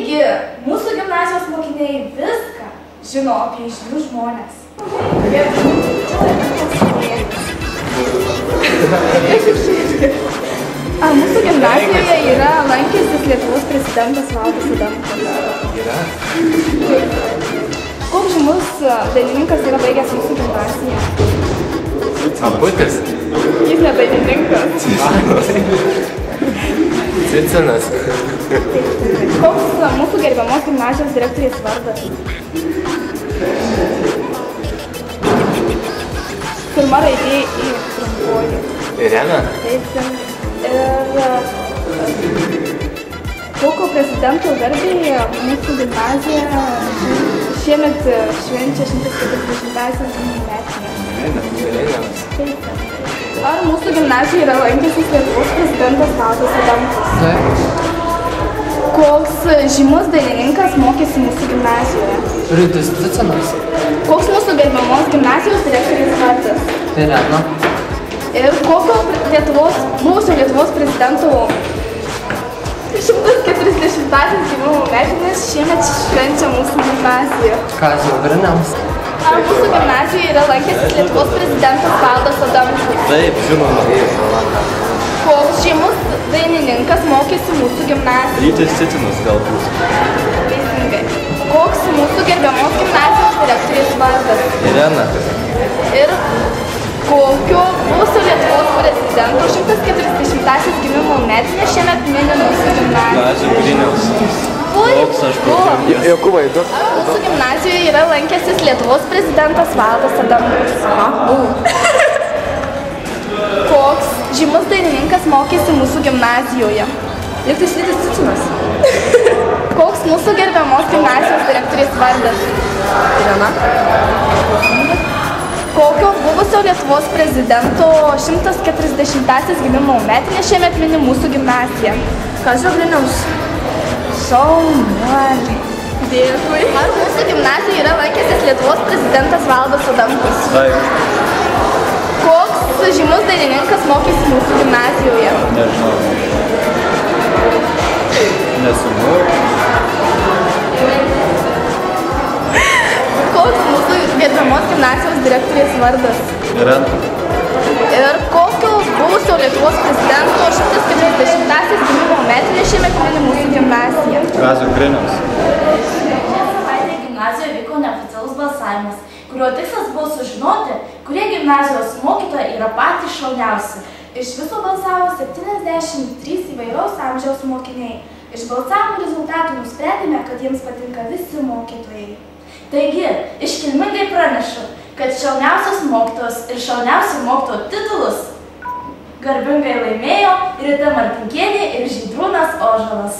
Taigi, mūsų gimnazijos mokiniai viską žino apie žymius žmonės. Mūsų gimnazijoje yra lankęsis Lietuvos prezidentas Valdas Adamkus. Yra? Koks žymus dainininkas yra baigęs mūsų gimnaziją? Amputis? Jis ne dainininkas. Cicinas. Koks mūsų gerbiamos gimnazijos direktorės vardas? Pirma raidė į trumpuoju. Irena? Taip. Ir kokio prezidento garbėje mūsų gimnazija šiemet švenčia 140-asias metinės. Taip. Ar mūsų gimnazijoje yra lankęsis Lietuvos prezidentas Valdas Adamkus? Taip. Koks žymus dainininkas mokėsi mūsų gimnazijoje? Rytis Cicinas. Koks mūsų gerbiamos gimnazijos direktorės vardas? Irena. Ir kokio buvusio Lietuvos prezidento 140-asias gimimo metinės šiemet švenčia mūsų gimnazija? Kazio Griniaus. Ar mūsų gimnazijoje yra lankęsis Lietuvos prezidentas Valdas Adamkus? Taip, žinoma. Koks žymus dainininkas mokėsi mūsų gimnazijoje? Rytis Cicinas galbūt. Teisingai. Koks mūsų gerbiamos gimnazijos direktorės vardas? Irena. Ir kokio buvusio Lietuvos prezidento 140-asias gimimo metinės šiemet mini mūsų gimnazija? Kazio Griniaus. Koks aš pačiu. Jokūbai, du. Ar mūsų gimnazijoje yra lankęsis Lietuvos prezidentas Valdas Adamkus? Koks žymus dainininkas mokėsi mūsų gimnazijoje? Rytis Cicinas. Koks mūsų gerbiamos gimnazijos direktorės vardas? Irena. Kokio buvusio Lietuvos prezidento 140-asias gimimo metinės šiemet mini mūsų gimnazija? Kazio Griniaus. Šaunuoliai. Dėkui. Ar mūsų gimnazijoje yra lankęsis Lietuvos prezidentas Valdas Adamkus? Taip. Koks žymus dainininkas mokėsi mūsų gimnazijoje? Nežinau. Nesumu. Koks mūsų gerbiamos gimnazijos direktorės vardas? Irena. Ir kokio buvusio Lietuvos prezidento 140-asias gimimo metinės šiemet mini mūsų gimnazija? Kazio Griniaus. Gimnazijoje vyko neoficialus balsavimas, kurio tikslas buvo sužinoti, kurie gimnazijos mokytojai yra patys šauniausi. Iš viso balsavo 73 įvairaus amžiaus mokiniai. Iš balsavimo rezultatų nusprendėme, kad jiems patinka visi mokytojai. Taigi, iškilmingai pranešu, kad šauniausios mokytojos ir šauniausių mokytojų titulus garbingai laimėjo Rita Martinkienė ir Žydrūnas Ožalas.